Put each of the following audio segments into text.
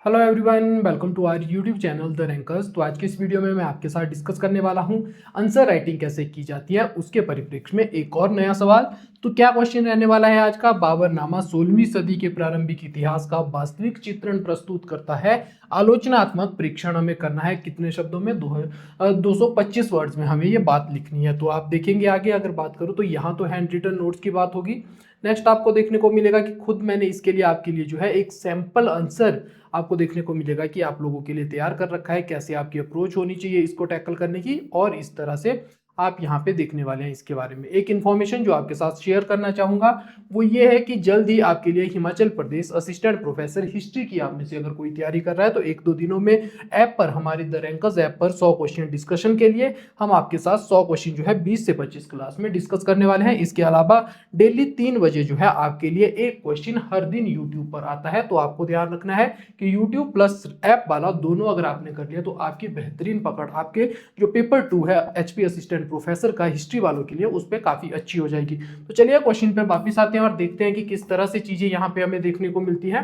Hello everyone, welcome to our YouTube channel the rankers. तो आज के इस वीडियो में मैं आपके साथ डिस्कस करने वाला हूं आंसर राइटिंग कैसे की जाती है, उसके परिप्रेक्ष्य में एक और नया सवाल। तो क्या क्वेश्चन रहने वाला है आज का? बाबरनामा 16वीं सदी के प्रारंभिक इतिहास का वास्तविक चित्रण प्रस्तुत करता है। आलोचनात्मक परीक्षण हमें करना है कितने शब्दों में? 225 वर्ड्स में हमें ये बात लिखनी है। तो आप देखेंगे आगे, अगर बात करूँ तो यहाँ तो हैंड रिटन नोट्स की बात होगी। नेक्स्ट आपको देखने को मिलेगा कि खुद मैंने इसके लिए आपके लिए जो है एक सैंपल आंसर आपको देखने को मिलेगा कि आप लोगों के लिए तैयार कर रखा है, कैसे आपकी अप्रोच होनी चाहिए इसको टैकल करने की, और इस तरह से आप यहाँ पे देखने वाले हैं। इसके बारे में एक इन्फॉर्मेशन जो आपके साथ शेयर करना चाहूंगा वो ये है कि जल्द ही आपके लिए Himachal Pradesh assistant professor history की आप में से अगर कोई तैयारी कर रहा है तो एक दो दिनों में ऐप पर, हमारी द रैंकर्स ऐप पर 100 क्वेश्चन डिस्कशन के लिए हम आपके साथ 100 क्वेश्चन जो है 20 से 25 क्लास में डिस्कस करने वाले हैं। इसके अलावा डेली 3 बजे जो है आपके लिए एक क्वेश्चन हर दिन यूट्यूब पर आता है। तो आपको ध्यान रखना है कि यूट्यूब प्लस ऐप वाला दोनों अगर आपने कर लिया तो आपकी बेहतरीन पकड़ आपके जो पेपर 2 है एचपी असिस्टेंट प्रोफेसर का हिस्ट्री वालों के लिए उस पर काफी अच्छी हो जाएगी। तो चलिए क्वेश्चन पे वापिस आते हैं और देखते हैं कि किस तरह से चीजें यहाँ पे हमें देखने को मिलती है।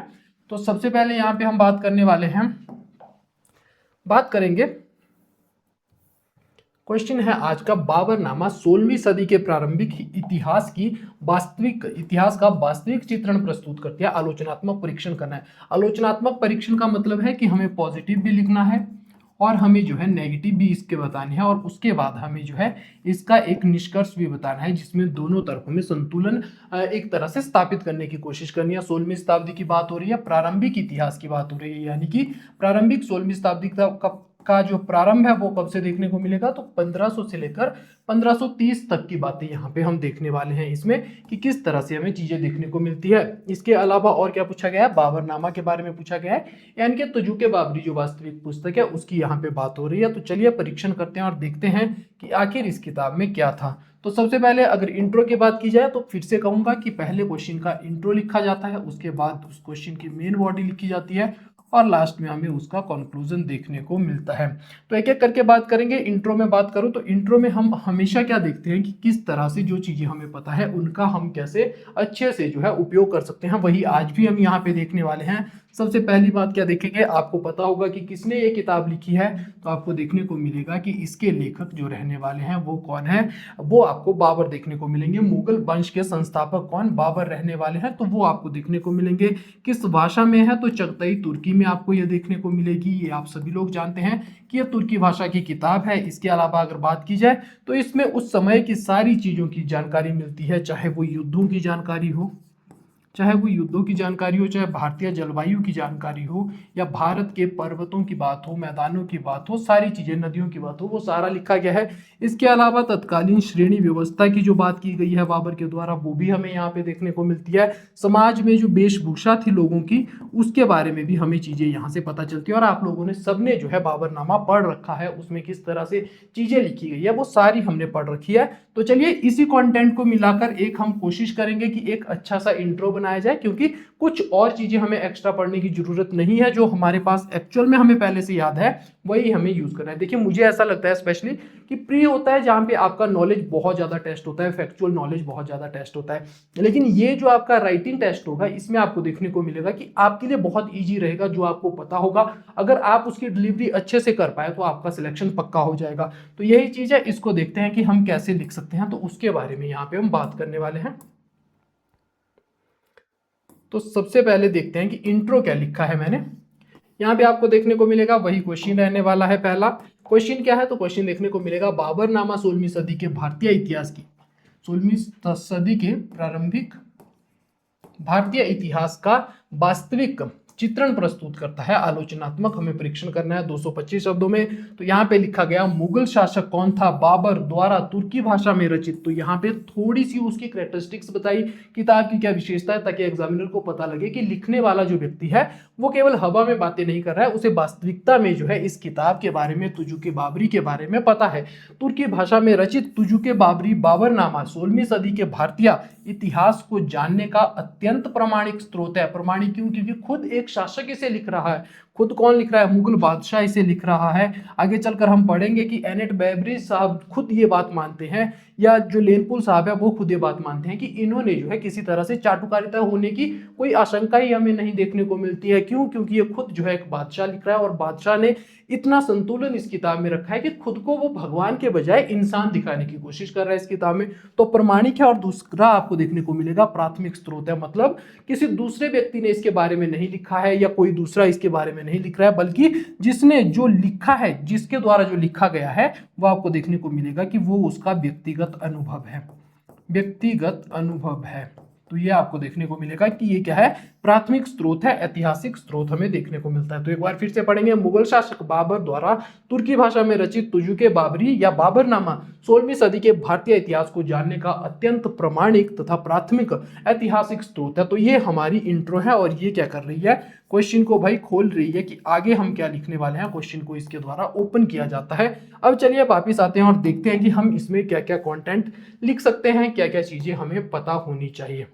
तो सबसे पहले यहाँ पे हम बात करने वाले हैं, बात करेंगे, क्वेश्चन है आज का, बाबरनामा 16वीं सदी के प्रारंभिक इतिहास का वास्तविक चित्रण प्रस्तुत करती है। आलोचनात्मक परीक्षण करना है। आलोचनात्मक परीक्षण का मतलब है कि हमें पॉजिटिव भी लिखना है और हमें जो है नेगेटिव भी इसके बताने हैं, और उसके बाद हमें जो है इसका एक निष्कर्ष भी बताना है जिसमें दोनों तरफों में संतुलन एक तरह से स्थापित करने की कोशिश करनी है। 16वीं शताब्दी की बात हो रही है, प्रारंभिक इतिहास की बात हो रही है, यानी कि प्रारंभिक 16वीं शताब्दी का जो प्रारंभ है वो कब से देखने को मिलेगा? तो 1500 से लेकर 1530 तक की बातें यहाँ पे हम देखने वाले हैं इसमें, कि किस तरह से हमें चीजें देखने को मिलती है। इसके अलावा और क्या पूछा गया है? बाबरनामा के बारे में पूछा गया है, यानी कि तुजुके बाबरी जो वास्तविक पुस्तक है उसकी यहाँ पे बात हो रही है। तो चलिए परीक्षण करते हैं और देखते हैं कि आखिर इस किताब में क्या था। तो सबसे पहले अगर इंट्रो की बात की जाए तो फिर से कहूंगा कि पहले क्वेश्चन का इंट्रो लिखा जाता है, उसके बाद उस क्वेश्चन की मेन बॉडी लिखी जाती है और लास्ट में हमें उसका कंक्लूजन देखने को मिलता है। तो एक एक करके बात करेंगे। इंट्रो में बात करूं तो इंट्रो में हम हमेशा क्या देखते हैं कि किस तरह से जो चीजें हमें पता है उनका हम कैसे अच्छे से जो है उपयोग कर सकते हैं, वही आज भी हम यहाँ पे देखने वाले हैं। सबसे पहली बात क्या देखेंगे, आपको पता होगा कि किसने ये किताब लिखी है। तो आपको देखने को मिलेगा कि इसके लेखक जो रहने वाले हैं वो कौन है, वो आपको बाबर देखने को मिलेंगे। मुगल वंश के संस्थापक कौन? बाबर रहने वाले हैं, तो वो आपको देखने को मिलेंगे। किस भाषा में है? तो चगताई तुर्की में आपको ये देखने को मिलेगी। ये आप सभी लोग जानते हैं कि ये तुर्की भाषा की किताब है। इसके अलावा अगर बात की जाए तो इसमें उस समय की सारी चीजों की जानकारी मिलती है, चाहे वो युद्धों की जानकारी हो, चाहे चाहे भारतीय जलवायु की जानकारी हो, या भारत के पर्वतों की बात हो, मैदानों की बात हो, सारी चीजें, नदियों की बात हो, वो सारा लिखा गया है। इसके अलावा तत्कालीन श्रेणी व्यवस्था की जो बात की गई है बाबर के द्वारा वो भी हमें यहाँ पे देखने को मिलती है। समाज में जो वेशभूषा थी लोगों की उसके बारे में भी हमें चीजें यहाँ से पता चलती है। और आप लोगों ने सबने जो है बाबरनामा पढ़ रखा है, उसमें किस तरह से चीजें लिखी गई है वो सारी हमने पढ़ रखी है। तो चलिए इसी कंटेंट को मिलाकर एक हम कोशिश करेंगे कि एक अच्छा सा इंट्रो बनाया जाए, क्योंकि कुछ और चीजें हमें एक्स्ट्रा पढ़ने की जरूरत नहीं है। जो हमारे पास एक्चुअल में हमें पहले से याद है वही हमें यूज करना है। देखिए मुझे ऐसा लगता है स्पेशली कि प्री होता है जहां पे आपका नॉलेज बहुत ज्यादा टेस्ट होता है, फैक्चुअल नॉलेज बहुत ज्यादा टेस्ट होता है, लेकिन ये जो आपका राइटिंग टेस्ट होगा इसमें आपको देखने को मिलेगा कि आपके लिए बहुत ईजी रहेगा। जो आपको पता होगा अगर आप उसकी डिलीवरी अच्छे से कर पाए तो आपका सिलेक्शन पक्का हो जाएगा। तो यही चीज है, इसको देखते हैं कि हम कैसे लिख सकते हैं। तो उसके बारे में यहाँ पे हम बात करने वाले हैं। तो सबसे पहले देखते हैं कि इंट्रो क्या लिखा है मैंने। यहाँ पे आपको देखने को मिलेगा वही क्वेश्चन रहने वाला है। पहला क्वेश्चन क्या है? तो क्वेश्चन देखने को मिलेगा, बाबरनामा 16वीं सदी के भारतीय इतिहास की, 16वीं सदी के प्रारंभिक भारतीय इतिहास का वास्तविक चित्रण प्रस्तुत करता है। आलोचनात्मक हमें परीक्षण करना है 225 शब्दों में। तो यहाँ पे लिखा गया मुगल शासक कौन था? बाबर द्वारा तुर्की भाषा में रचित। तो यहाँ पे थोड़ी सी उसकी कैरेक्टरिस्टिक्स बताई, किताब की क्या विशेषता है, ताकि एग्जामिनर को पता लगे कि लिखने वाला जो व्यक्ति है वो केवल हवा में बातें नहीं कर रहा है, उसे वास्तविकता में जो है इस किताब के बारे में, तुजुके बाबरी के बारे में पता है। तुर्की भाषा में रचित तुजुके बाबरी बाबरनामा 16वीं सदी के भारतीय इतिहास को जानने का अत्यंत प्रामाणिक स्रोत है। प्रामाणिक क्यों? क्योंकि खुद एक शासक इसे लिख रहा है, खुद कौन लिख रहा है? मुगल बादशाह इसे लिख रहा है। आगे चलकर हम पढ़ेंगे कि एनेट बेवरेज साहब खुद ये बात मानते हैं, या जो लेनपुल साहब है वो खुद ये बात मानते हैं कि इन्होंने जो है किसी तरह से चाटुकारिता होने की कोई आशंका ही हमें नहीं देखने को मिलती है। क्यों? क्योंकि ये खुद जो है एक बादशाह लिख रहा है और बादशाह ने इतना संतुलन इस किताब में रखा है कि खुद को वो भगवान के बजाय इंसान दिखाने की कोशिश कर रहा है इस किताब में। तो प्रमाणिक है। और दूसरा आपको देखने को मिलेगा प्राथमिक स्रोत है, मतलब किसी दूसरे व्यक्ति ने इसके बारे में नहीं लिखा है या कोई दूसरा इसके बारे में नहीं लिख रहा है, बल्कि जिसने जो लिखा है, जिसके द्वारा जो लिखा गया है, वो आपको देखने को मिलेगा कि वो उसका व्यक्तिगत अनुभव है, व्यक्तिगत अनुभव है। तो ये आपको देखने को मिलेगा कि ये क्या है? प्राथमिक स्रोत है, ऐतिहासिक स्रोत हमें देखने को मिलता है। तो एक बार फिर से पढ़ेंगे। मुगल शासक बाबर द्वारा तुर्की भाषा में रचित तुजुके बाबरी या बाबरनामा 16वीं सदी के भारतीय इतिहास को जानने का अत्यंत प्रमाणिक तथा प्राथमिक ऐतिहासिक स्रोत है। तो ये हमारी इंट्रो है और ये क्या कर रही है? क्वेश्चन को भाई खोल रही है कि आगे हम क्या लिखने वाले हैं। क्वेश्चन को इसके द्वारा ओपन किया जाता है। अब चलिए वापिस आते हैं और देखते हैं कि हम इसमें क्या क्या कंटेंट लिख सकते हैं, क्या क्या चीजें हमें पता होनी चाहिए।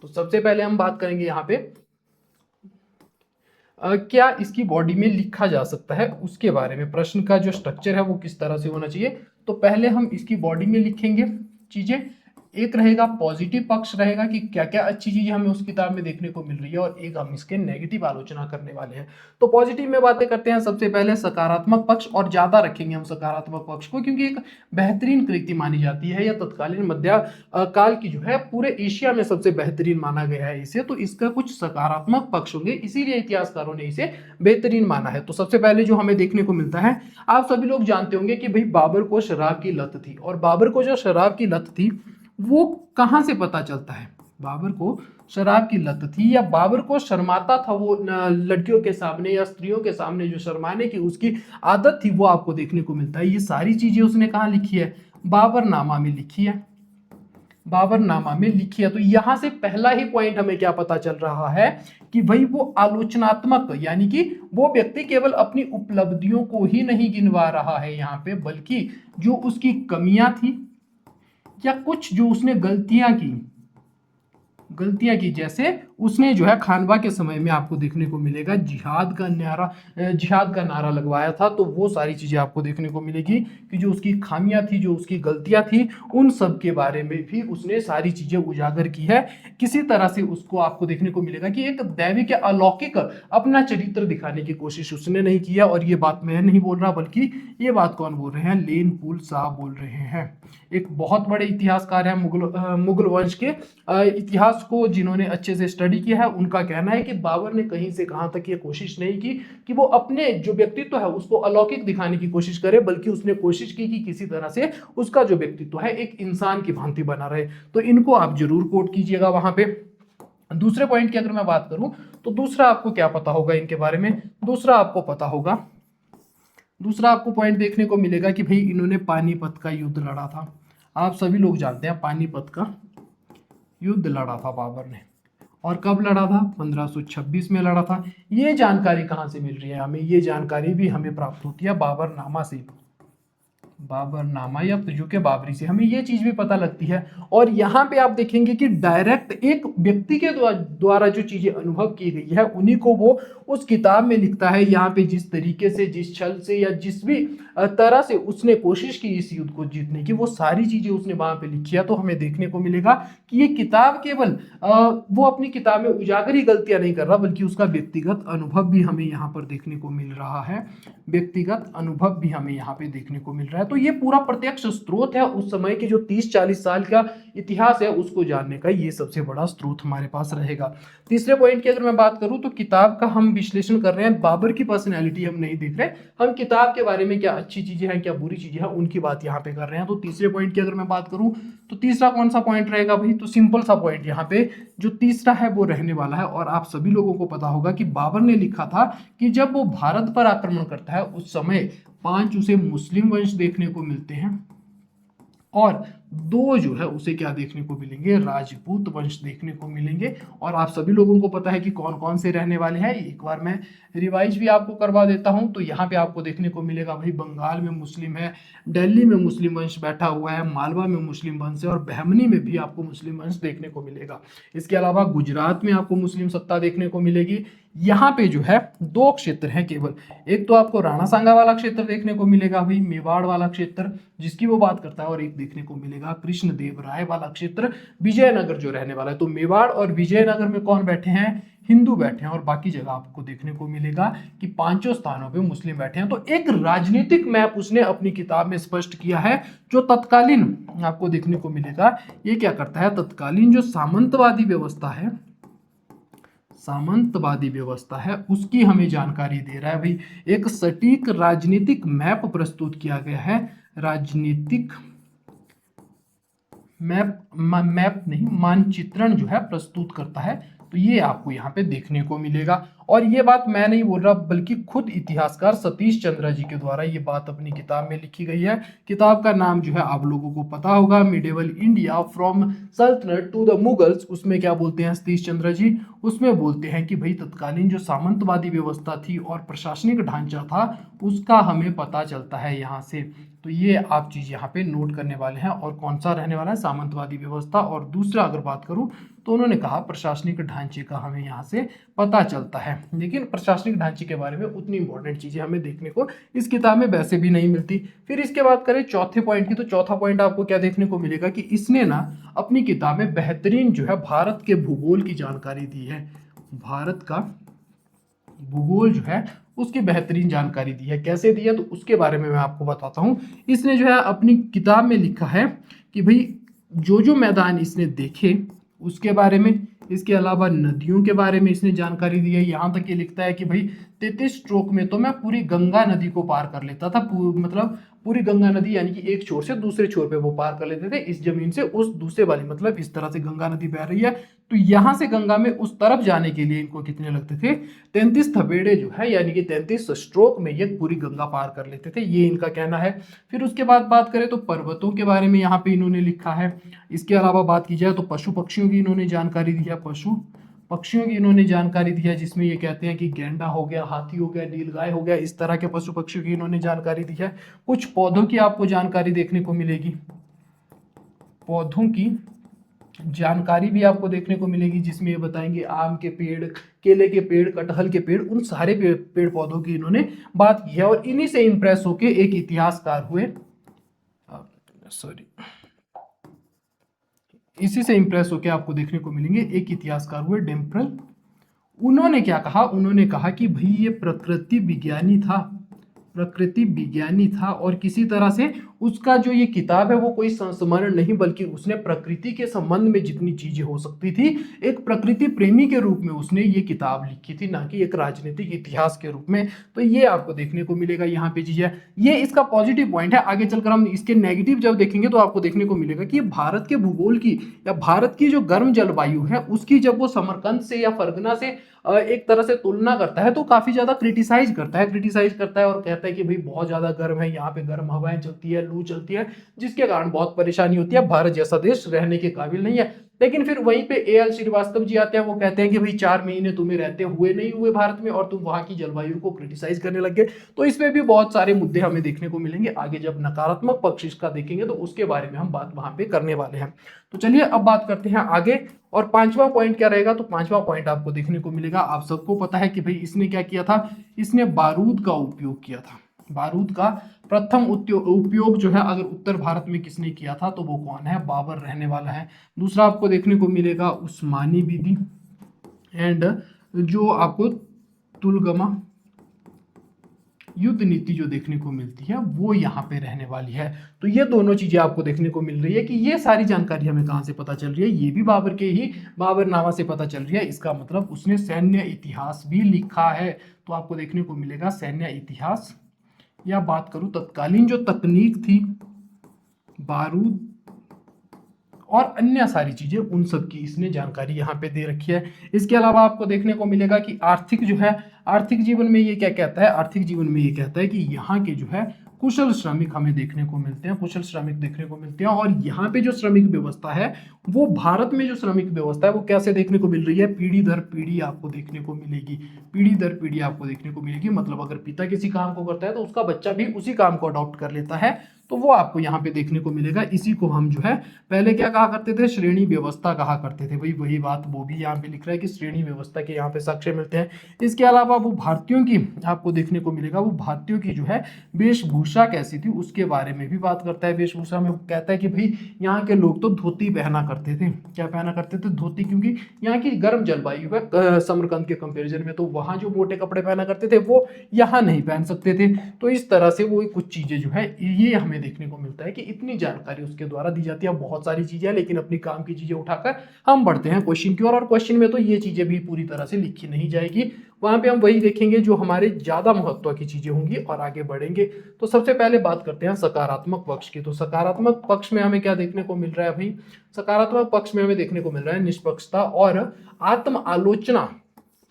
तो सबसे पहले हम बात करेंगे यहाँ पे क्या इसकी बॉडी में लिखा जा सकता है उसके बारे में। प्रश्न का जो स्ट्रक्चर है वो किस तरह से होना चाहिए। तो पहले हम इसकी बॉडी में लिखेंगे चीजें। एक रहेगा पॉजिटिव पक्ष रहेगा कि क्या क्या अच्छी चीजें हमें उस किताब में देखने को मिल रही है, और एक हम इसके नेगेटिव आलोचना करने वाले हैं। तो पॉजिटिव में बातें करते हैं। सबसे पहले सकारात्मक पक्ष, और ज्यादा रखेंगे हम सकारात्मक पक्ष को, क्योंकि एक बेहतरीन कृति मानी जाती है, या तत्कालीन मध्य काल की जो है पूरे एशिया में सबसे बेहतरीन माना गया है इसे। तो इसका कुछ सकारात्मक पक्ष होंगे, इसीलिए इतिहासकारों ने इसे बेहतरीन माना है। तो सबसे पहले जो हमें देखने को मिलता है, आप सभी लोग जानते होंगे कि भाई बाबर को शराब की लत थी, और बाबर को जो शराब की लत थी वो कहां से पता चलता है? बाबर को शराब की लत थी, या बाबर को शर्माता था वो लड़कियों के सामने या स्त्रियों के सामने जो शर्माने की उसकी आदत थी, वो आपको देखने को मिलता है। ये सारी चीजें उसने कहाँ लिखी है? बाबरनामा में लिखी है, बाबरनामा में लिखी है। तो यहां से पहला ही पॉइंट हमें क्या पता चल रहा है कि भाई वो आलोचनात्मक, यानी कि वो व्यक्ति केवल अपनी उपलब्धियों को ही नहीं गिनवा रहा है यहाँ पे, बल्कि जो उसकी कमियां थी या कुछ जो उसने गलतियां की, जैसे उसने जो है खानवा के समय में आपको देखने को मिलेगा जिहाद का नारा लगवाया था। तो वो सारी चीजें आपको देखने को मिलेगी कि जो उसकी खामियां थी, जो उसकी गलतियां थी, उन सब के बारे में भी उसने सारी चीजें उजागर की है। किसी तरह से उसको आपको देखने को मिलेगा कि एक दैविक या अलौकिक अपना चरित्र दिखाने की कोशिश उसने नहीं किया। और ये बात मैं नहीं बोल रहा, बल्कि ये बात कौन बोल रहे हैं? लेनपुल साहब बोल रहे हैं। एक बहुत बड़े इतिहासकार है, मुगल वंश के इतिहास को जिन्होंने अच्छे से स्टडी किया है, उनका कहना है कि बाबर ने कहीं से कहां तक ये कोशिश नहीं की कि वो अपने जो व्यक्तित्व है उसको अलौकिक दिखाने की कोशिश करे, बल्कि उसने कोशिश की कि किसी तरह से उसका जो व्यक्तित्व है एक इंसान की भांति बना रहे। तो इनको आप जरूर कोट कीजिएगा वहां पे। दूसरे पॉइंट की अगर मैं बात करूं, तो दूसरा आपको क्या पता होगा इनके बारे में? दूसरा आपको पॉइंट देखने को मिलेगा कि भाई इन्होंने पानीपत का युद्ध लड़ा था। आप सभी लोग जानते हैं पानीपत का युद्ध लड़ा था बाबर ने, और कब लड़ा था? 1526 में लड़ा था। ये जानकारी कहाँ से मिल रही है हमें? ये जानकारी भी हमें प्राप्त होती है बाबरनामा से, बाबरनामा या तुजुके बाबरी से हमें ये चीज भी पता लगती है। और यहाँ पे आप देखेंगे कि डायरेक्ट एक व्यक्ति के द्वारा जो चीजें अनुभव की गई है उन्हीं को वो उस किताब में लिखता है। यहाँ पे जिस तरीके से, जिस छल से या जिस भी तरह से उसने कोशिश की इस युद्ध को जीतने की, वो सारी चीजें उसने वहां पे लिखी है। तो हमें देखने को मिलेगा कि ये किताब केवल वो अपनी किताब में उजागर ही गलतियां नहीं कर रहा, बल्कि उसका व्यक्तिगत अनुभव भी हमें यहाँ पर देखने को मिल रहा है। व्यक्तिगत अनुभव भी हमें यहाँ पे देखने को मिल रहा है। तो ये पूरा प्रत्यक्ष स्रोत है उस समय के जो 30-40 साल का इतिहास है उसको जानने का, ये सबसे बड़ा स्रोत हमारे पास रहेगा। तीसरे पॉइंट की अगर मैं बात करूं, तो किताब का हम विश्लेषण कर रहे हैं, बाबर की पर्सनैलिटी हम नहीं देख रहे, हम किताब के बारे में क्या अच्छी चीजें हैं क्या बुरी चीजें हैं उनकी बात यहाँ पे कर रहे हैं। तो तीसरे पॉइंट की अगर मैं बात करूं, तो तीसरा कौन सा पॉइंट रहेगा भाई? तो सिंपल सा पॉइंट यहाँ पे जो तीसरा है वो रहने वाला है। और आप सभी लोगों को पता होगा कि बाबर ने लिखा था कि जब वो भारत पर आक्रमण करता है उस समय 5 उसे मुस्लिम वंश देखने को मिलते हैं और दो जो है उसे क्या देखने को मिलेंगे, राजपूत वंश देखने को मिलेंगे। और आप सभी लोगों को पता है कि कौन कौन से रहने वाले हैं, एक बार मैं रिवाइज भी आपको करवा देता हूं। तो यहाँ पे आपको देखने को मिलेगा भाई बंगाल में मुस्लिम है, दिल्ली में मुस्लिम वंश बैठा हुआ है, मालवा में मुस्लिम वंश है और बहमनी में भी आपको मुस्लिम वंश देखने को मिलेगा। इसके अलावा गुजरात में आपको मुस्लिम सत्ता देखने को मिलेगी। यहाँ पे जो है दो क्षेत्र हैं केवल, एक तो आपको राणा सांगा वाला क्षेत्र देखने को मिलेगा भाई, मेवाड़ वाला क्षेत्र जिसकी वो बात करता है, और एक देखने को मिलेगा कृष्णदेव राय वाला क्षेत्र, विजयनगर जो रहने वाला है। तो मेवाड़ और विजयनगर में कौन बैठे हैं, हिंदू बैठे हैं, और बाकी जगह आपको देखने को मिलेगा कि पांचों स्थानों पे मुस्लिम बैठे हैं। तो एक राजनीतिक मैप उसने अपनी किताब में स्पष्ट किया है, जो तत्कालीन आपको देखने को मिलेगा। ये क्या करता है, तत्कालीन जो सामंतवादी व्यवस्था है, सामंतवादी व्यवस्था है उसकी हमें जानकारी दे रहा है भाई। एक सटीक राजनीतिक मैप प्रस्तुत किया गया है, राजनीतिक मैप नहीं, मानचित्रण जो है प्रस्तुत करता है। तो ये आपको यहाँ पे देखने को मिलेगा। और ये बात मैं नहीं बोल रहा, बल्कि खुद इतिहासकार सतीश चंद्र जी के द्वारा ये बात अपनी किताब में लिखी गई है। किताब का नाम जो है आप लोगों को पता होगा, मिडेवल इंडिया फ्रॉम सल्तनत टू द मुगल्स। उसमें क्या बोलते हैं सतीश चंद्र जी, उसमें बोलते हैं कि भाई तत्कालीन जो सामंतवादी व्यवस्था थी और प्रशासनिक ढांचा था उसका हमें पता चलता है यहाँ से। तो ये आप चीज यहाँ पे नोट करने वाले हैं। और कौन सा रहने वाला है, सामंतवादी व्यवस्था। और दूसरा अगर बात करूं तो उन्होंने कहा प्रशासनिक ढांचे का हमें यहाँ से पता चलता है। लेकिन प्रशासनिक ढांचे के बारे में उतनी इंपॉर्टेंट चीजें हमें देखने को इस किताब में वैसे भी नहीं मिलती। फिर इसके बाद करें चौथे पॉइंट की, तो चौथा पॉइंट आपको क्या देखने को मिलेगा कि इसने ना अपनी किताब में बेहतरीन जो है भारत के भूगोल की जानकारी दी है। भारत का भूगोल जो है उसकी बेहतरीन जानकारी दी है। कैसे दी है तो उसके बारे में मैं आपको बताता हूँ। इसने जो है अपनी किताब में लिखा है कि भाई जो जो मैदान इसने देखे उसके बारे में, इसके अलावा नदियों के बारे में इसने जानकारी दी है। यहाँ तक ये लिखता है कि भाई 33 स्ट्रोक में तो मैं पूरी गंगा नदी को पार कर लेता था। मतलब पूरी गंगा नदी यानी कि एक छोर से दूसरे छोर पे वो पार कर लेते थे, इस जमीन से उस दूसरे वाली, मतलब इस तरह से गंगा नदी बह रही है। तो यहाँ से गंगा में उस तरफ जाने के लिए इनको कितने लगते थे, 33 थपेड़े जो है यानी कि 33 स्ट्रोक में ये पूरी गंगा पार कर लेते थे, ये इनका कहना है। फिर उसके बाद बात करें तो पर्वतों के बारे में यहाँ पे इन्होंने लिखा है। इसके अलावा बात की जाए तो पशु पक्षियों की इन्होंने जानकारी दी है, पशु पक्षियों की इन्होंने जानकारी दी है, जिसमें ये कहते हैं कि गेंडा हो गया, हाथी हो गया, नीलगाय हो गया, इस तरह के पशु पक्षियों की इन्होंने जानकारी दी है। कुछ पौधों की आपको जानकारी देखने को मिलेगी, पौधों की जानकारी भी आपको देखने को मिलेगी, जिसमें ये बताएंगे आम के पेड़, केले के पेड़, कटहल के पेड़, उन सारे पेड़ पौधों की इन्होंने बात की है। और इन्हीं से इंप्रेस होके एक इतिहासकार हुए, इसी से इंप्रेस होकर आपको देखने को मिलेंगे एक इतिहासकार हुए डेम्परल। उन्होंने क्या कहा, उन्होंने कहा कि भाई ये प्रकृति विज्ञानी था, प्रकृति विज्ञानी था, और किसी तरह से उसका जो ये किताब है वो कोई संस्मरण नहीं, बल्कि उसने प्रकृति के संबंध में जितनी चीजें हो सकती थी एक प्रकृति प्रेमी के रूप में उसने ये किताब लिखी थी, ना कि एक राजनीतिक इतिहास के रूप में। तो ये आपको देखने को मिलेगा यहाँ पे चीजें। ये इसका पॉजिटिव पॉइंट है। आगे चलकर हम इसके नेगेटिव जब देखेंगे तो आपको देखने को मिलेगा कि भारत के भूगोल की या भारत की जो गर्म जलवायु है उसकी जब वो समरकंद से या फरगना से एक तरह से तुलना करता है तो काफी ज्यादा क्रिटिसाइज करता है और कहता है कि भाई बहुत ज्यादा गर्म है, यहाँ पे गर्म हवाएं चलती है, लू चलती है, जिसके कारण बहुत परेशानी होती है, भारत जैसा देश रहने के काबिल नहीं है। लेकिन फिर वहीं पे एएल श्रीवास्तव जी आते हैं, वो कहते हैं कि भाई 4 महीने तुम्हें रहते हुए नहीं हुए भारत में और तुम वहां की जलवायु को क्रिटिसाइज करने लग गए। तो इसमें भी बहुत सारे मुद्दे हमें देखने को मिलेंगे। आगे जब नकारात्मक पक्ष इसका देखेंगे तो उसके बारे में हम बात वहां पे करने वाले हैं। तो चलिए अब बात करते हैं आगे। और पांचवा पॉइंट क्या रहेगा, तो पांचवा पॉइंट आपको देखने को मिलेगा, आप सबको पता है कि भाई इसने क्या किया था, इसने बारूद का उपयोग किया था। बारूद का प्रथम उपयोग जो है अगर उत्तर भारत में किसने किया था तो वो कौन है, बाबर रहने वाला है। दूसरा आपको देखने को मिलेगा उस्मानी विधि, एंड जो आपको तुलगमा युद्ध नीति जो देखने को मिलती है वो यहाँ पे रहने वाली है। तो ये दोनों चीजें आपको देखने को मिल रही है कि ये सारी जानकारी हमें कहाँ से पता चल रही है, ये भी बाबर के ही बाबरनामा से पता चल रही है। इसका मतलब उसने सैन्य इतिहास भी लिखा है। तो आपको देखने को मिलेगा सैन्य इतिहास, या बात करूं तत्कालीन जो तकनीक थी बारूद और अन्य सारी चीजें, उन सब की इसने जानकारी यहाँ पे दे रखी है। इसके अलावा आपको देखने को मिलेगा कि आर्थिक जो है, आर्थिक जीवन में ये क्या कहता है, आर्थिक जीवन में ये कहता है कि यहाँ के जो है कुशल श्रमिक हमें देखने को मिलते हैं, कुशल श्रमिक देखने को मिलते हैं। और यहाँ पे जो श्रमिक व्यवस्था है वो भारत में जो श्रमिक व्यवस्था है वो कैसे देखने को मिल रही है, पीढ़ी दर पीढ़ी आपको देखने को मिलेगी, पीढ़ी दर पीढ़ी आपको देखने को मिलेगी। मतलब अगर पिता किसी काम को करता है तो उसका बच्चा भी उसी काम को अडॉप्ट कर लेता है, तो वो आपको यहाँ पे देखने को मिलेगा। इसी को हम जो है पहले क्या कहा करते थे, श्रेणी व्यवस्था कहा करते थे। भाई वही बात वो भी यहाँ पे लिख रहा है कि श्रेणी व्यवस्था के यहाँ पे साक्ष्य मिलते हैं। इसके अलावा वो भारतीयों की आपको देखने को मिलेगा, वो भारतीयों की जो है वेशभूषा कैसी थी उसके बारे में भी बात करता है। वेशभूषा में वो कहता है कि भाई यहाँ के लोग तो धोती पहना करते थे, क्या पहना करते थे, धोती, क्योंकि यहाँ की गर्म जलवायु है समरकंद के कंपेरिजन में, तो वहाँ जो मोटे कपड़े पहना करते थे वो यहाँ नहीं पहन सकते थे। तो इस तरह से वो कुछ चीजें जो है ये हमें देखने को मिलता है कि इतनी जानकारी उसके द्वारा दी जाती है। बहुत सारी चीजें हैं लेकिन अपनी काम की चीजें उठाकर हम बढ़ते हैं क्वेश्चन की ओर, और क्वेश्चन में तो ये चीजें भी पूरी तरह से लिखी नहीं जाएगी, वहां पे हम वही देखेंगे जो हमारे ज्यादा महत्व की चीजें होंगी और आगे बढ़ेंगे। तो सबसे पहले बात करते हैं सकारात्मक पक्ष की। तो सकारात्मक पक्ष में हमें क्या देखने को मिल रहा है भाई, सकारात्मक पक्ष में हमें देखने को मिल रहा है निष्पक्षता और आत्म आलोचना।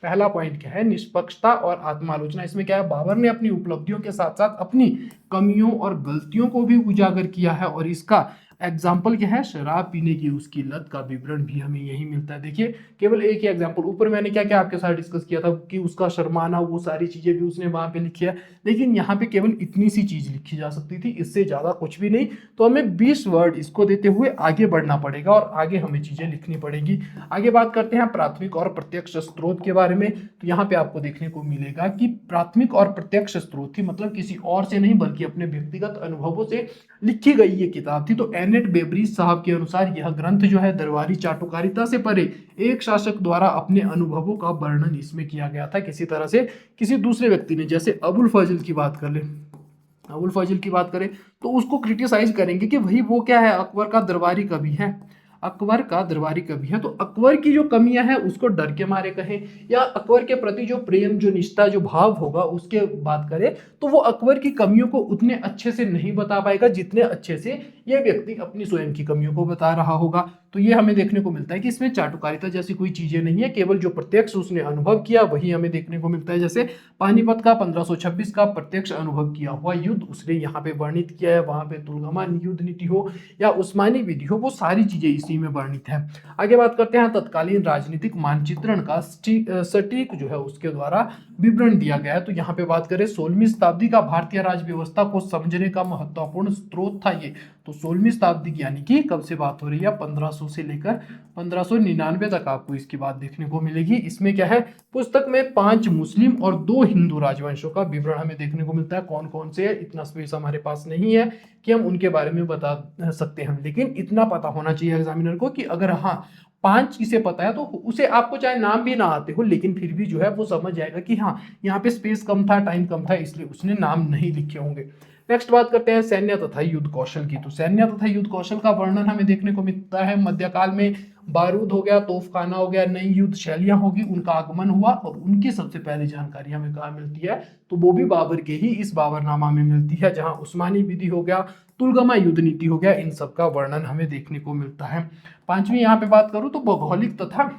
पहला पॉइंट क्या है, निष्पक्षता और आत्मालोचना। इसमें क्या है, बाबर ने अपनी उपलब्धियों के साथ साथ अपनी कमियों और गलतियों को भी उजागर किया है, और इसका एग्जाम्पल क्या है, शराब पीने की उसकी लत का विवरण भी हमें यही मिलता है। देखिए केवल एक ही एग्जाम्पल, ऊपर मैंने क्या क्या आपके साथ डिस्कस किया था कि उसका शर्माना, वो सारी चीजें भी उसने वहां पे लिखी है, लेकिन यहाँ पे केवल इतनी सी चीज लिखी जा सकती थी, इससे ज्यादा कुछ भी नहीं। तो हमें 20 वर्ड इसको देते हुए आगे बढ़ना पड़ेगा और आगे हमें चीजें लिखनी पड़ेगी। आगे बात करते हैं प्राथमिक और प्रत्यक्ष स्रोत के बारे में। तो यहाँ पे आपको देखने को मिलेगा कि प्राथमिक और प्रत्यक्ष स्रोत थी, मतलब किसी और से नहीं बल्कि अपने व्यक्तिगत अनुभवों से लिखी गई ये किताब थी। तो एनेट बेब्रिज साहब के अनुसार यह ग्रंथ जो है दरबारी चाटुकारिता से परे एक शासक द्वारा अपने अनुभवों का वर्णन इसमें किया गया था, किसी तरह से किसी दूसरे व्यक्ति ने। जैसे अबुल फजल की बात कर ले, अबुल फजल की बात करें तो उसको क्रिटिसाइज करेंगे कि भाई वो क्या है, अकबर का दरबारी कवि है, अकबर का दरबारी कवि है, तो अकबर की जो कमियां हैं उसको डर के मारे कहें, या अकबर के प्रति जो प्रेम, जो निष्ठा, जो भाव होगा उसके बात करें, तो वो अकबर की कमियों को उतने अच्छे से नहीं बता पाएगा जितने अच्छे से ये व्यक्ति अपनी स्वयं की कमियों को बता रहा होगा। तो ये हमें देखने को मिलता है कि इसमें चाटुकारिता जैसी कोई चीजें नहीं है, केवल जो प्रत्यक्ष उसने अनुभव किया वही हमें देखने को मिलता है। जैसे पानीपत का 1526 का प्रत्यक्ष अनुभव किया हुआ युद्ध उसने यहाँ पे वर्णित किया है, वहां पे तुलगमा युद्ध नीति हो या उस्मानी विधि हो, वो सारी चीजें इसी में वर्णित है। आगे बात करते हैं तत्कालीन राजनीतिक मानचित्रण का सटीक जो है उसके द्वारा विवरण दिया गया है। तो यहाँ पे बात करें 16वीं शताब्दी का भारतीय राज व्यवस्था को समझने का महत्वपूर्ण स्रोत था ये। तो 16वीं शताब्दी यानी कि कब से बात हो रही है, 1500 से लेकर 1599 तक आपको इसकी बात देखने को मिलेगी। इसमें क्या है, पुस्तक में 5 मुस्लिम और 2 हिंदू राजवंशों का विवरण हमें देखने को मिलता है। कौन कौन से है इतना स्पेस हमारे पास नहीं है कि हम उनके बारे में बता सकते हैं, लेकिन इतना पता होना चाहिए एग्जामिनर को कि अगर हाँ 5 किसे पता है तो उसे आपको चाहे नाम भी ना आते हो लेकिन फिर भी जो है वो समझ जाएगा कि हाँ यहाँ पे स्पेस कम था, टाइम कम था, इसलिए उसने नाम नहीं लिखे होंगे। नेक्स्ट बात करते हैं सैन्य तथा युद्ध कौशल की। तो सैन्य तथा युद्ध कौशल का वर्णन हमें देखने को मिलता है मध्यकाल में बारूद हो गया, तोफखाना हो गया, नई युद्ध शैलियां होगी, उनका आगमन हुआ और उनकी सबसे पहली जानकारी हमें कहाँ मिलती है, तो वो भी बाबर के ही इस बाबरनामा में मिलती है, जहां उस्मानी विधि हो गया, तुलगमा युद्ध नीति हो गया, इन सब का वर्णन हमें देखने को मिलता है। 5वीं यहाँ पे बात करूं तो भौगोलिक तथा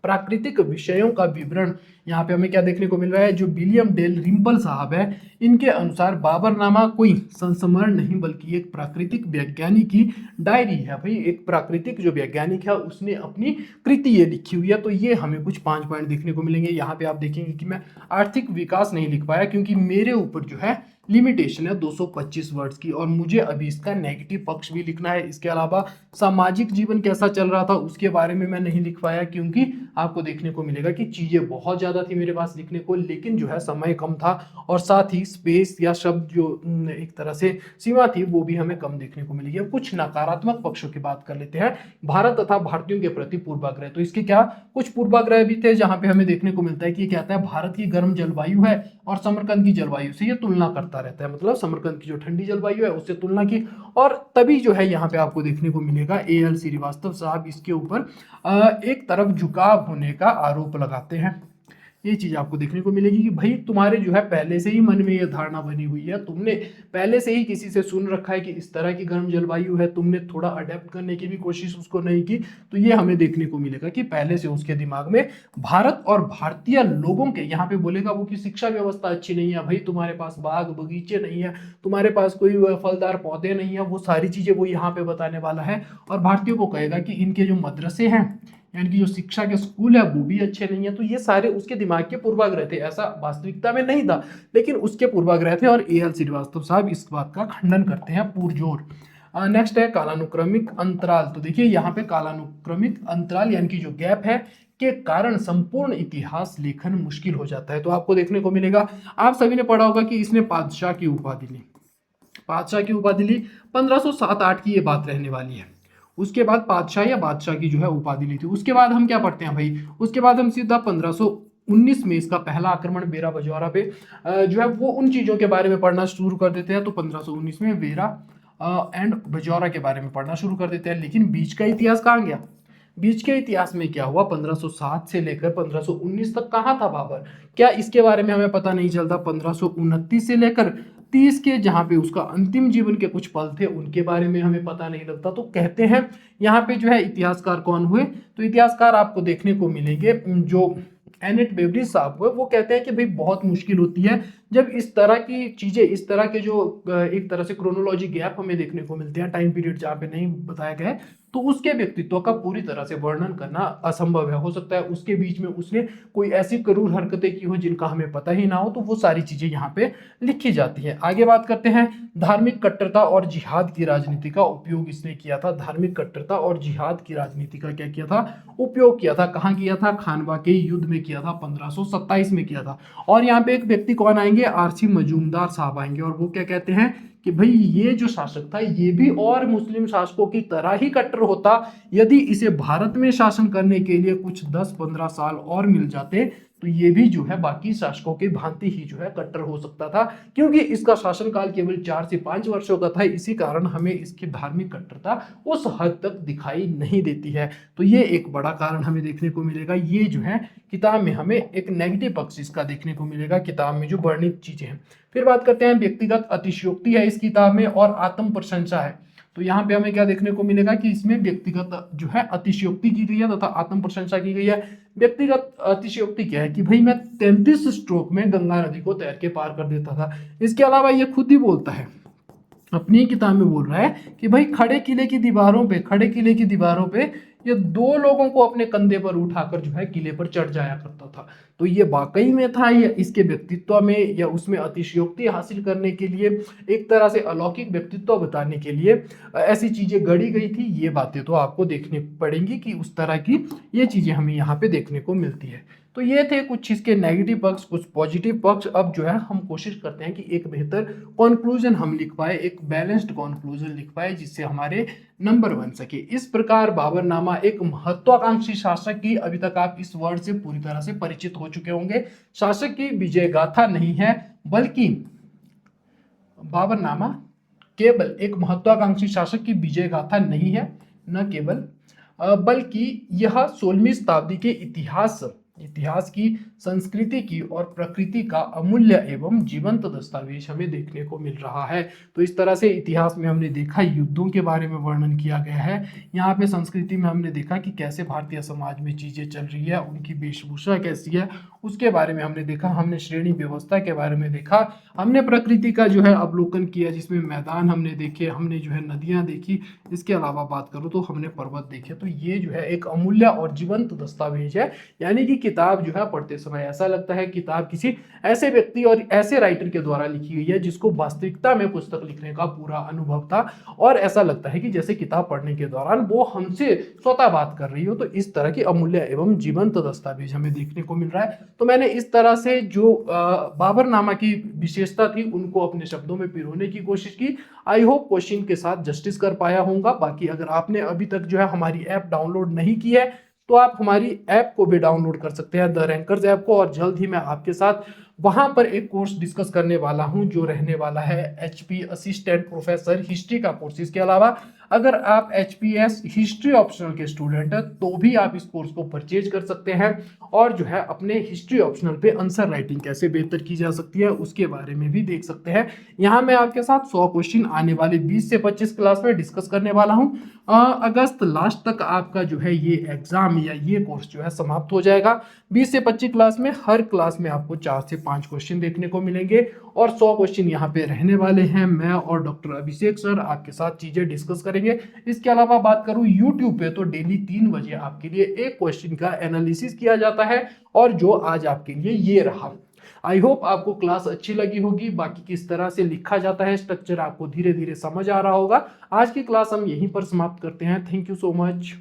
प्राकृतिक विषयों का विवरण यहाँ पे हमें क्या देखने को मिल रहा है, जो विलियम डेल रिम्पल साहब है इनके अनुसार बाबरनामा कोई संस्मरण नहीं बल्कि एक प्राकृतिक वैज्ञानिक की डायरी है। भाई एक प्राकृतिक जो वैज्ञानिक है उसने अपनी कृति ये लिखी हुई है। तो ये हमें कुछ 5 पॉइंट देखने को मिलेंगे। यहाँ पे आप देखेंगे कि मैं आर्थिक विकास नहीं लिख पाया क्योंकि मेरे ऊपर जो है लिमिटेशन है 225 वर्ड्स की, और मुझे अभी इसका नेगेटिव पक्ष भी लिखना है। इसके अलावा सामाजिक जीवन कैसा चल रहा था उसके बारे में मैं नहीं लिख पाया क्योंकि आपको देखने को मिलेगा कि चीजें बहुत ज्यादा थी मेरे पास लिखने को, लेकिन जो है समय कम था और साथ ही स्पेस या शब्द जो एक तरह से सीमा थी वो भी हमें कम देखने को मिलेगी। अब कुछ नकारात्मक पक्षों की बात कर लेते हैं। भारत तथा भारतीयों के प्रति पूर्वाग्रह, तो इसके क्या कुछ पूर्वाग्रह भी थे जहां पे हमें देखने को मिलता है कि ये कहता है भारत की गर्म जलवायु है और समरकंद की जलवायु से ये तुलना करता रहता है, मतलब समरकंद की जो ठंडी जलवायु है उससे तुलना की, और तभी जो है यहाँ पे आपको देखने को मिलेगा A.L. श्रीवास्तव साहब इसके ऊपर एक तरफ झुकाव होने का आरोप लगाते हैं। ये चीज आपको देखने को मिलेगी कि भाई तुम्हारे जो है पहले से ही मन में ये धारणा बनी हुई है, तुमने पहले से ही किसी से सुन रखा है कि इस तरह की गर्म जलवायु है, तुमने थोड़ा अडेप्ट करने की भी कोशिश उसको नहीं की। तो ये हमें देखने को मिलेगा कि पहले से उसके दिमाग में भारत और भारतीय लोगों के, यहाँ पे बोलेगा वो कि शिक्षा व्यवस्था अच्छी नहीं है, भाई तुम्हारे पास बाग बगीचे नहीं है, तुम्हारे पास कोई फलदार पौधे नहीं है, वो सारी चीजें वो यहाँ पे बताने वाला है। और भारतीयों को कहेगा कि इनके जो मदरसे हैं, यानी कि जो शिक्षा के स्कूल है वो भी अच्छे नहीं है। तो ये सारे उसके दिमाग के पूर्वाग्रह थे, ऐसा वास्तविकता में नहीं था, लेकिन उसके पूर्वाग्रह थे। और ए एल श्रीवास्तव साहब इस बात का खंडन करते हैं पुरजोर। नेक्स्ट है कालानुक्रमिक अंतराल। तो देखिए यहाँ पे कालानुक्रमिक अंतराल यानी कि जो गैप है के कारण संपूर्ण इतिहास लेखन मुश्किल हो जाता है। तो आपको देखने को मिलेगा, आप सभी ने पढ़ा होगा कि इसने पातशाह की उपाधि ली, पातशाह की उपाधि ली 1507-8 की ये बात रहने वाली है। उसके बाद पातशाह या बादशाह की जो है उपाधि ली थी। उसके बाद हम क्या पढ़ते हैं भाई, उसके बाद हम सीधा 1519 में इसका पहला आक्रमण बेरा बजौरा पे जो है वो उन चीजों के बारे में पढ़ना शुरू कर देते हैं। तो 1519 में बेरा एंड बजौरा के बारे में पढ़ना शुरू कर देते हैं। लेकिन बीच का इतिहास कहाँ गया, बीच के इतिहास में क्या हुआ, 1507 से लेकर 1519 तक कहाँ था बाबर, क्या इसके बारे में हमें पता नहीं चलता। 1529 से लेकर 30 के जहाँ पे उसका अंतिम जीवन के कुछ पल थे उनके बारे में हमें पता नहीं लगता। तो कहते हैं यहाँ पे जो है इतिहासकार कौन हुए, तो इतिहासकार आपको देखने को मिलेंगे जो एनेट बेवरिज साहब हुए। वो कहते हैं कि भाई बहुत मुश्किल होती है जब इस तरह की चीजें, इस तरह के जो एक तरह से क्रोनोलॉजी गैप हमें देखने को मिलते हैं, टाइम पीरियड जहाँ पे नहीं बताया गया है, तो उसके व्यक्तित्व का पूरी तरह से वर्णन करना असंभव है। हो सकता है उसके बीच में उसने कोई ऐसी क्रूर हरकतें की हो जिनका हमें पता ही ना हो, तो वो सारी चीजें यहाँ पे लिखी जाती है। आगे बात करते हैं, धार्मिक कट्टरता और जिहाद की राजनीति का उपयोग इसने किया था। धार्मिक कट्टरता और जिहाद की राजनीति का क्या किया था, उपयोग किया था। कहाँ किया था, खानवा के युद्ध में किया था, 1527 में किया था। और यहाँ पे एक व्यक्ति कौन आएंगे, आरसी मजूमदार साहब आएंगे, और वो क्या कहते हैं कि भाई ये जो शासक था ये भी और मुस्लिम शासकों की तरह ही कट्टर होता, यदि इसे भारत में शासन करने के लिए कुछ 10-15 साल और मिल जाते तो ये भी जो है बाकी शासकों की भांति ही जो है कट्टर हो सकता था। क्योंकि इसका शासनकाल केवल 4 से 5 वर्षों का था, इसी कारण हमें इसकी धार्मिक कट्टरता उस हद तक दिखाई नहीं देती है। तो ये एक बड़ा कारण हमें देखने को मिलेगा। ये जो है किताब में हमें एक नेगेटिव पक्ष इसका देखने को मिलेगा, किताब में जो वर्णित चीजें हैं। फिर बात करते हैं, व्यक्तिगत अतिशयोक्ति है इस किताब में और आत्म प्रशंसा है। तो यहाँ पे हमें क्या देखने को मिलेगा कि इसमें व्यक्तिगत जो है अतिशयोक्ति की गई है तथा आत्म प्रशंसा की गई है। व्यक्तिगत अतिशयोक्ति क्या है कि भाई मैं 33 स्ट्रोक में गंगा नदी को तैर के पार कर देता था। इसके अलावा ये खुद ही बोलता है, अपनी किताब में बोल रहा है कि भाई खड़े किले की दीवारों पे ये 2 लोगों को अपने कंधे पर उठाकर जो है किले पर चढ़ जाया करता था। तो ये वाकई में था, या इसके व्यक्तित्व में या उसमें अतिशयोक्ति हासिल करने के लिए, एक तरह से अलौकिक व्यक्तित्व बताने के लिए ऐसी चीजें गढ़ी गई थी, ये बातें तो आपको देखनी पड़ेंगी कि उस तरह की ये चीजें हमें यहाँ पे देखने को मिलती है। तो ये थे कुछ इसके नेगेटिव पक्ष, कुछ पॉजिटिव पक्ष। अब जो है हम कोशिश करते हैं कि एक बेहतर कंक्लूजन हम लिख पाए, एक बैलेंस्ड कंक्लूजन लिख पाए जिससे हमारे नंबर बन सके। इस प्रकार बाबरनामा एक महत्वाकांक्षी शासक की, अभी तक आप इस वर्ड से पूरी तरह से परिचित हो चुके होंगे, शासक की विजय गाथा नहीं है, बल्कि बाबरनामा केवल एक महत्वाकांक्षी शासक की विजय गाथा नहीं है, न केवल बल्कि यह 16वीं शताब्दी के इतिहास की, संस्कृति की और प्रकृति का अमूल्य एवं जीवंत दस्तावेज हमें देखने को मिल रहा है। तो इस तरह से इतिहास में हमने देखा, युद्धों के बारे में वर्णन किया गया है। यहाँ पे संस्कृति में हमने देखा कि कैसे भारतीय समाज में चीजें चल रही है, उनकी वेशभूषा कैसी है, उसके बारे में हमने देखा। हमने श्रेणी व्यवस्था के बारे में देखा, हमने प्रकृति का जो है अवलोकन किया, जिसमें मैदान हमने देखे, हमने जो है नदियां देखी। इसके अलावा बात करूँ तो हमने पर्वत देखे। तो ये जो है एक अमूल्य और जीवंत दस्तावेज है। यानी कि किताब जो है पढ़ते समय ऐसा लगता है किताब किसी ऐसे व्यक्ति और ऐसे राइटर के द्वारा लिखी गई है जिसको वास्तविकता में पुस्तक लिखने का पूरा अनुभव था, और ऐसा लगता है कि जैसे किताब पढ़ने के दौरान वो हमसे स्वतः बात कर रही हो। तो इस तरह की अमूल्य एवं जीवंत दस्तावेज हमें देखने को मिल रहा है। तो मैंने इस तरह से जो बाबरनामा की विशेषता थी उनको अपने शब्दों में पिरोने की कोशिश की। आई होप क्वेश्चन के साथ जस्टिस कर पाया होऊंगा। बाकी अगर आपने अभी तक जो है हमारी ऐप डाउनलोड नहीं की है तो आप हमारी ऐप को भी डाउनलोड कर सकते हैं, द रैंकर्स ऐप को, और जल्द ही मैं आपके साथ वहां पर एक कोर्स डिस्कस करने वाला हूं जो रहने वाला है HP असिस्टेंट प्रोफेसर हिस्ट्री का कोर्स। इसके अलावा अगर आप HPS हिस्ट्री ऑप्शनल के स्टूडेंट हैं तो भी आप इस कोर्स को परचेज कर सकते हैं और जो है अपने हिस्ट्री ऑप्शनल पे आंसर राइटिंग कैसे बेहतर की जा सकती है उसके बारे में भी देख सकते हैं। यहाँ मैं आपके साथ 100 क्वेश्चन आने वाले 20 से 25 क्लास में डिस्कस करने वाला हूँ। अगस्त लास्ट तक आपका जो है ये एग्जाम या ये कोर्स जो है समाप्त हो जाएगा। 20 से 25 क्लास में हर क्लास में आपको 4 से 5 क्वेश्चन देखने को मिलेंगे और 100 क्वेश्चन यहाँ पे रहने वाले हैं। मैं और डॉक्टर अभिषेक सर आपके साथ चीजें डिस्कस करेंगे। इसके अलावा बात करूँ यूट्यूब पे तो डेली 3 बजे आपके लिए एक क्वेश्चन का एनालिसिस किया जाता है और जो आज आपके लिए ये रहा। आई होप आपको क्लास अच्छी लगी होगी। बाकी किस तरह से लिखा जाता है स्ट्रक्चर आपको धीरे धीरे समझ आ रहा होगा। आज की क्लास हम यहीं पर समाप्त करते हैं। Thank you so much.